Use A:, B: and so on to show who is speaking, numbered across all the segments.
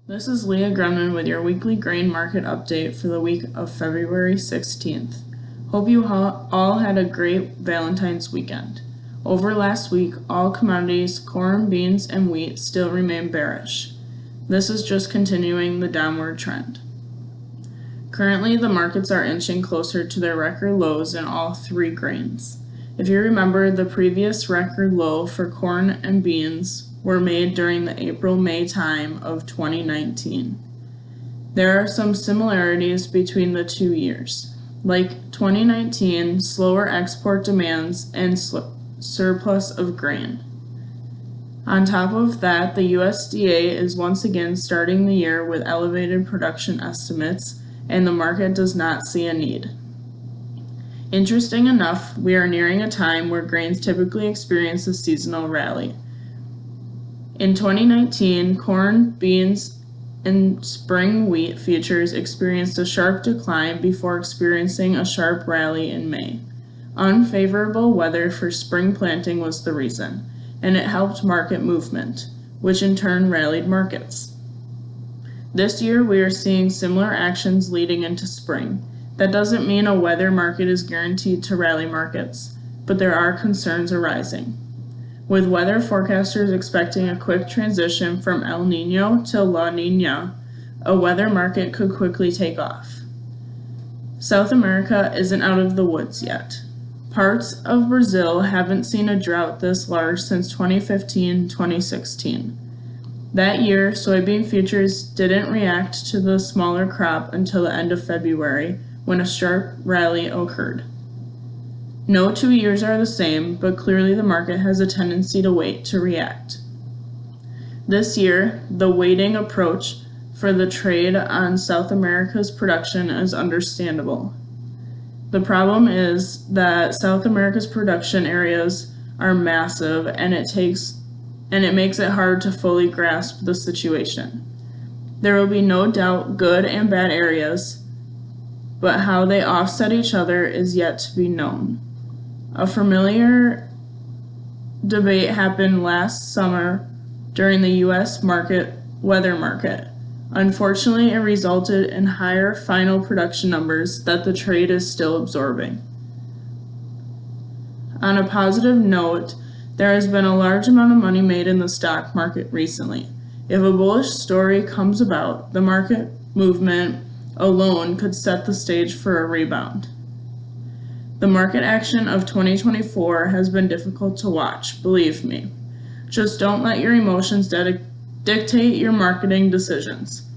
A: This is Leah Grumman with your weekly grain market update for the week of February 16th. Hope you all had a great Valentine's weekend. Over last week, all commodities, corn, beans, and wheat still remain bearish. This is just continuing the downward trend. Currently, the markets are inching closer to their record lows in all three grains. If you remember, the previous record low for corn and beans were made during the April-May time of 2019. There are some similarities between the 2 years. Like 2019, slower export demands and surplus of grain. On top of that, the USDA is once again starting the year with elevated production estimates, and the market does not see a need. Interesting enough, we are nearing a time where grains typically experience a seasonal rally. In 2019, corn, beans, and spring wheat futures experienced a sharp decline before experiencing a sharp rally in May. Unfavorable weather for spring planting was the reason, and it helped market movement, which in turn rallied markets. This year, we are seeing similar actions leading into spring. That doesn't mean a weather market is guaranteed to rally markets, but there are concerns arising, with weather forecasters expecting a quick transition from El Niño to La Niña. A weather market could quickly take off. South America isn't out of the woods yet. Parts of Brazil haven't seen a drought this large since 2015-2016. That year, soybean futures didn't react to the smaller crop until the end of February, when a sharp rally occurred. No 2 years are the same, but clearly the market has a tendency to wait to react. This year, the waiting approach for the trade on South America's production is understandable. The problem is that South America's production areas are massive, and it makes it hard to fully grasp the situation. There will be no doubt good and bad areas, but how they offset each other is yet to be known. A familiar debate happened last summer during the U.S. weather market. Unfortunately, it resulted in higher final production numbers that the trade is still absorbing. On a positive note, there has been a large amount of money made in the stock market recently. If a bullish story comes about, the market movement alone could set the stage for a rebound. The market action of 2024 has been difficult to watch, believe me. Just don't let your emotions dictate your marketing decisions.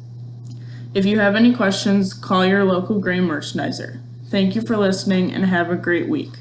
A: If you have any questions, call your local grain merchandiser. Thank you for listening and have a great week.